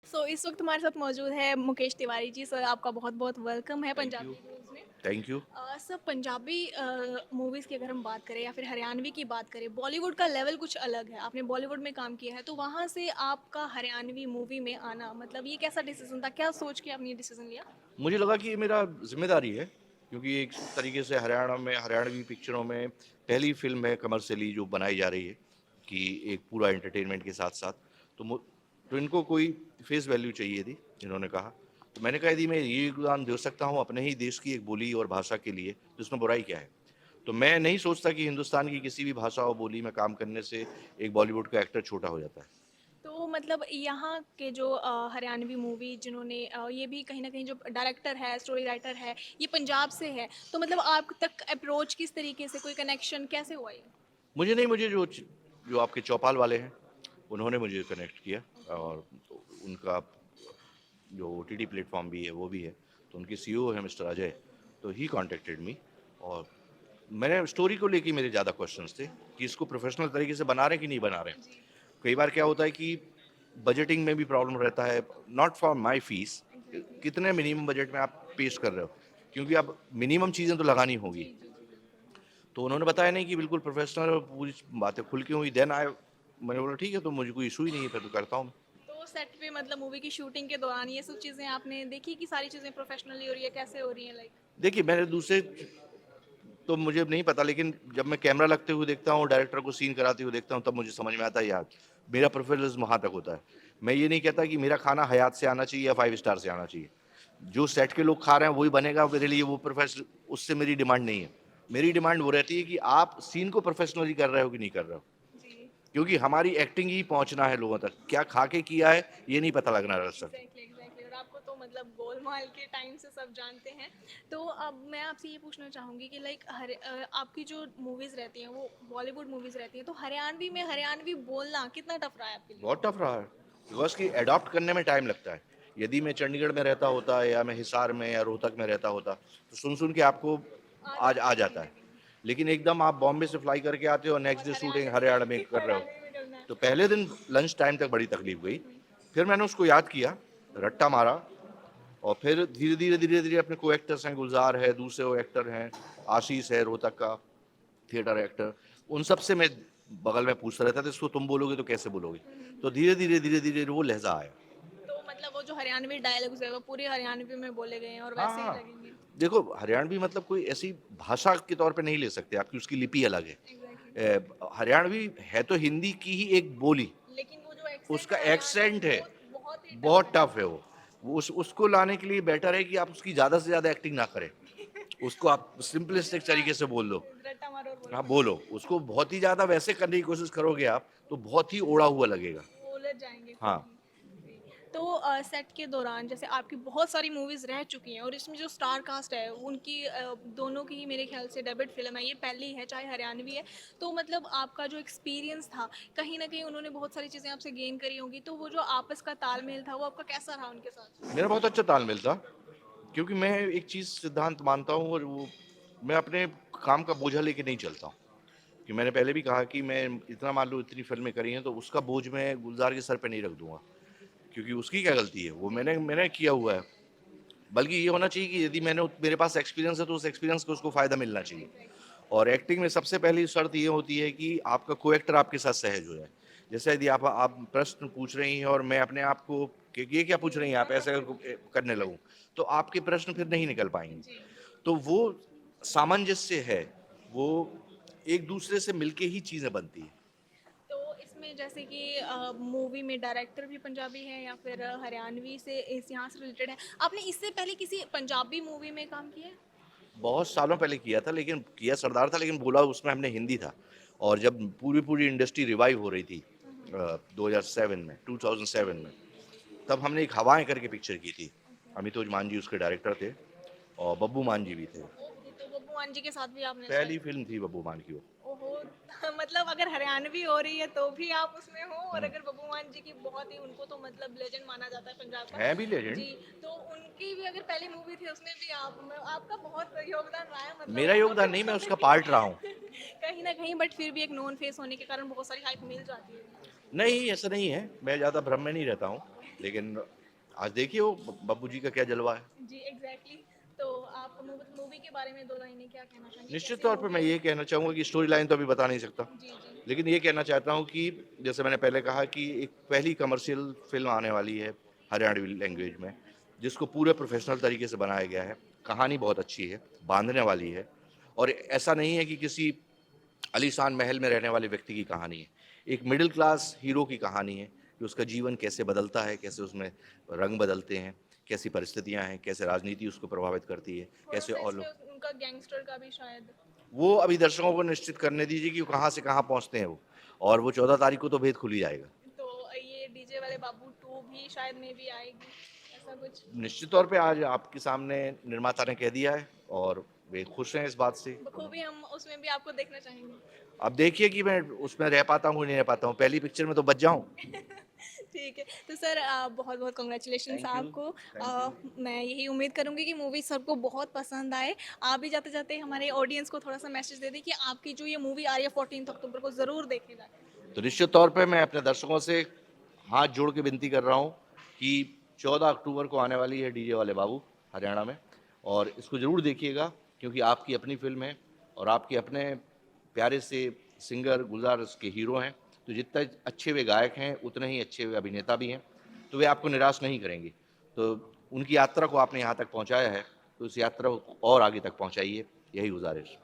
इस वक्त हमारे साथ मौजूद है मुकेश तिवारी जी। सर, आपका बहुत बहुत वेलकम है थैंक यू, पंजाबी न्यूज़ में। Thank you. Sir, Punjabi movies की अगर हम बात करें या फिर हरियाणवी की बात करें, बॉलीवुड का लेवल कुछ अलग है। आपने बॉलीवुड में काम किया है, तो वहाँ से आपका हरियाणवी मूवी में आना, मतलब ये कैसा डिसीजन था? क्या सोच के आपने ये डिसीजन लिया? मुझे लगा कि ये मेरा ज़िम्मेदारी है, क्योंकि एक तरीके से हरियाणा में हरियाणवी पिक्चरों में पहली फ़िल्म है कमर्शियली जो बनाई जा रही है, कि एक पूरा एंटरटेनमेंट के साथ-साथ। तो मु तो इनको कोई फ़ेस वैल्यू चाहिए थी, इन्होंने कहा। तो मैंने कहा यदि मैं ये योगदान दे सकता हूँ अपने ही देश की एक बोली और भाषा के लिए, तो इसमें बुराई क्या है? तो मैं नहीं सोचता कि हिंदुस्तान की किसी भी भाषा और बोली में काम करने से एक बॉलीवुड का एक्टर छोटा हो जाता है। तो मतलब यहाँ के जो हरियाणवी मूवी जिन्होंने ये भी कहीं न कहीं जो डायरेक्टर है, स्टोरी राइटर है, ये पंजाब से है। तो मतलब आप तक अप्रोच किस तरीके से, कोई कनेक्शन कैसे हुआ ये? मुझे नहीं, मुझे जो आपके चौपाल वाले हैं, उन्होंने मुझे कनेक्ट किया ओके। और उनका जो ओटीटी प्लेटफ़ॉर्म भी है, वो भी है। तो उनके सीईओ हैं मिस्टर अजय, तो ही कॉन्टैक्टेड मी और मैंने स्टोरी को लेके मेरे ज़्यादा क्वेश्चन्स थे कि इसको प्रोफ़ेशनल तरीके से बना रहे हैं कि नहीं बना रहे हैं। जी। कई बार क्या होता है कि बजटिंग में भी प्रॉब्लम रहता है, not for my fees exactly. कितने मिनिमम बजट में आप पेश कर रहे हो? क्योंकि अब मिनिमम चीज़ें तो लगानी जी, होगी। जी, जी, बिल्कुल। तो उन्होंने बताया नहीं कि बिल्कुल प्रोफ़ेशनल और पूरी बातें खुल के हुई, देन मैंने बोला ठीक है, तो मुझे कोई इश्यू ही नहीं है, फिर तो करता हूँ मैं। तो सेट पे मतलब मूवी की शूटिंग के दौरान ये सब चीज़ें आपने देखी कि सारी चीज़ें प्रोफ़ेशनली हो रही है, कैसे हो रही हैं लाइक? देखिए, मैंने दूसरे तो मुझे नहीं पता, लेकिन जब मैं कैमरा लगते हुए देखता हूँ, डायरेक्टर को सीन कराते हुए देखता हूँ, तब मुझे समझ में आता है यार, मेरा प्रोफेशनलिज़्म वहाँ तक होता है। मैं ये नहीं कहता कि मेरा खाना हयात से आना चाहिए या 5 स्टार से आना चाहिए। जो सेट के लोग खा रहे हैं वही बनेगा मेरे लिए, वो प्रोफेशनल उससे मेरी डिमांड नहीं है। मेरी डिमांड वो रहती है कि आप सीन को प्रोफेशनली कर रहे हो कि नहीं कर रहे हो। जी। क्योंकि हमारी एक्टिंग ही पहुँचना है लोगों तक। क्या खा के किया है, ये नहीं पता लगना दरअसल। Exactly, exactly. और आपको तो मतलब गोलमाल के टाइम से सब जानते हैं। तो अब मैं आपसे ये पूछना चाहूँगी कि लाइक आपकी जो मूवीज़ रहती हैं, वो बॉलीवुड मूवीज़ रहती हैं, तो हरियाणवी में हरियाणवी बोलना कितना टफ़ रहा है आपके लिए? बहुत टफ रहा है, बिकॉज़ कि एडॉप्ट करने में टाइम लगता है। यदि मैं चंडीगढ़ में रहता होता या मैं हिसार में या रोहतक में रहता होता, तो सुन-सुन के आपको आ आज जाता आ है कहीं जाता न है। कहीं। लेकिन एकदम आप बॉम्बे से फ्लाई करके आते हो और नेक्स्ट और डे शूटिंग हरियाणवी हरियाणा में कर रहे हो, हरियाणवी में करना है। तो पहले दिन लंच टाइम तक बड़ी तकलीफ गई। फिर मैंने उसको याद किया, रट्टा मारा और फिर धीरे-धीरे, धीरे-धीरे अपने को एक्टर्स हैं, गुलज़ार है, दूसरे वो एक्टर हैं, आशीष है रोहतक का थिएटर एक्टर, उन सब से मैं बगल में पूछता रहता था, इसको तुम बोलोगे तो कैसे बोलोगे? हुँ, हुँ, तो हुँ। धीरे-धीरे, धीरे-धीरे वो लहज़ा आया। तो मतलब वो जो हरियाणवी डायलॉग्स है, वो पूरे हरियाणवी में बोले गए हैं और हाँ, वैसे ही हाँ। लगेंगे। देखो, हरियाणवी मतलब कोई ऐसी भाषा के तौर पे नहीं ले सकते आप कि उसकी लिपि अलग है। एग्ज़ैक्टली। हरियाणवी है तो हिंदी की ही एक बोली, लेकिन वो जो एक्सेंट उसका है हरियाणवी, एक्सेंट है, वो बहुत ही टफ बहुत है। टफ है वो। वो उसको लाने के लिए बेटर है कि आप उसकी ज़्यादा से ज़्यादा एक्टिंग ना करें। उसको आप सिंपलिस्टिक रट्टा तरीके से बोल दो। रट्टा मारो और बोलो। हाँ, बोलो। उसको बहुत ही ज़्यादा वैसे करने की कोशिश करोगे आप, तो बहुत ही ओढ़ा हुआ लगेगा। वो उलझ जाएँगे खुद हाँ। ही। जी। तो सेट के दौरान जैसे आपकी बहुत सारी मूवीज़ रह चुकी हैं और इसमें जो स्टार कास्ट है उनकी दोनों की ही मेरे ख़्याल से डेब्यूट फ़िल्म है, ये पहली है चाहे हरियाणवी है। तो मतलब आपका जो एक्सपीरियंस था, कहीं न कहीं उन्होंने बहुत सारी चीज़ें आपसे गेन करी होंगी, तो वो जो आपस का तालमेल था वो आपका कैसा रहा उनके साथ? मेरा बहुत अच्छा तालमेल था, क्योंकि मैं एक चीज़ सिद्धांत मानता हूँ और वो मैं अपने काम का बोझा लेके नहीं चलता हूँ। कि मैंने पहले भी कहा कि मैं इतना मान लो इतनी फ़िल्में करी हैं, तो उसका बोझ मैं गुलज़ार के सर पे नहीं रख दूँगा, क्योंकि उसकी क्या गलती है? वो मैंने मैंने किया हुआ है। बल्कि ये होना चाहिए कि यदि मेरे पास एक्सपीरियंस है, तो उस एक्सपीरियंस का उसको फ़ायदा मिलना चाहिए। एग्ज़ैक्टली। और एक्टिंग में सबसे पहली शर्त ये होती है कि आपका को-एक्टर आपके साथ सहज हो जाए। जैसे यदि आप प्रश्न पूछ रही हैं और मैं अपने आप को कि ये क्या पूछ रही हैं आप, ऐसे करने लगूँ, तो आपके प्रश्न फिर नहीं निकल पाएँगे। जी। तो वो सामंजस्य है, वो एक-दूसरे से मिलके ही चीज़ें बनती हैं। तो इसमें जैसे कि मूवी में डायरेक्टर भी पंजाबी है या फिर हरियाणवी से इस यहाँ से रिलेटेड है। आपने इससे पहले किसी पंजाबी मूवी में काम किया है? बहुत सालों पहले किया था, लेकिन किया सरदार था, लेकिन बोला उसमें हमने हिंदी था। और जब पूरी-पूरी इंडस्ट्री रिवाइव हो रही थी हुँ, हुँ। 2007 में 2007 में, तब हमने एक हवाएँ करके पिक्चर की थी। ओके। अमितोज मान जी उसके डायरेक्टर थे और बब्बू मान जी भी थे। ओके, तो बब्बू मान जी के साथ भी आपने पहली शायद। फ़िल्म थी बब्बू मान की वो। ओहो! मतलब अगर हरियाणवी हो रही है तो भी आप उसमें हो, और हुँ, अगर बब्बू मान जी की बहुत ही, उनको तो मतलब लेजेंड माना जाता है पंजाब का। हैं भी लेजेंड। जी, तो उनकी भी अगर पहली मूवी थी उसमें भी आपका बहुत योगदान रहा है, मतलब मेरा वहाँ पे योगदान नहीं, मैं बोलते उसका हैं पार्ट रहा हूँ। कहीं न कहीं, बट फिर भी एक नोन फेस होने के कारण बहुत सारी हाइप मिल जाती है। नहीं, ऐसा नहीं है, मैं ज़्यादा भ्रम में नहीं रहता हूँ। लेकिन आज देखिए वो बब्बू जी का क्या जलवा है। जी, एग्ज़ैक्टली। तो आप मूवी के बारे में 2 लाइनें क्या कहना चाहेंगे? निश्चित कैसी तौर पे मूवी मैं है? ये कहना चाहूँगा कि स्टोरी लाइन तो अभी बता नहीं सकता। जी, जी। लेकिन ये कहना चाहता हूँ कि जैसे मैंने पहले कहा कि एक पहली कमर्शियल फ़िल्म आने वाली है हरियाणवी लैंग्वेज में, जिसको पूरे प्रोफ़ेशनल तरीके से बनाया गया है। कहानी बहुत अच्छी है, बाँधने वाली है और ऐसा नहीं है कि किसी आलीशान महल में रहने वाले व्यक्ति की कहानी है। एक मिडल क्लास हीरो की कहानी है कि उसका जीवन कैसे बदलता है, कैसे उसमें रंग बदलते हैं, कैसी परिस्थितियाँ हैं, कैसे राजनीति उसको प्रभावित करती है, कैसे थोड़ा-सा और इसमें लोग उनका गैंगस्टर का भी शायद। वो अभी दर्शकों को निश्चित करने दीजिए कि वो कहाँ से कहाँ पहुँचते हैं वो और वो 14 तारीख को तो भेद खुल ही जाएगा। तो ये डीजे वाले बाबू 2 भी शायद मे बी आएगी, ऐसा कुछ? निश्चित तौर पे आज आपके सामने निर्माता ने कह दिया है और वे खुश हैं इस बात से। बखूबी हम उसमें भी आपको देखना चाहेंगे। अब देखिए कि मैं उसमें रह पाता हूँ, नहीं रह पाता हूँ। पहली पिक्चर में तो बच जाऊँ। ठीक है। तो सर बहुत-बहुत कांग्रेचुलेशंस थैंक यू, आपको। Thank you. मैं यही उम्मीद करूँगी कि मूवी सबको बहुत पसंद आए। आप भी जाते-जाते हमारे ऑडियंस को थोड़ा-सा मैसेज दे दें कि आपकी जो ये मूवी आ रही है 14th अक्टूबर को ज़रूर देखे जाके। तो निश्चित तौर पे मैं अपने दर्शकों से हाथ जोड़ के विनती कर रहा हूँ कि 14 अक्टूबर को आने वाली है डीजे वाले बाबू हरियाणा में और इसको ज़रूर देखिएगा क्योंकि आपकी अपनी फ़िल्म है और आपके अपने प्यारे से सिंगर गुलजार उसके हीरो हैं। तो जितने अच्छे वे गायक हैं, उतने ही अच्छे वे अभिनेता भी हैं। तो वे आपको निराश नहीं करेंगे। तो उनकी यात्रा को आपने यहाँ तक पहुँचाया है, तो उस यात्रा को और आगे तक पहुँचाइए, यही गुज़ारिश।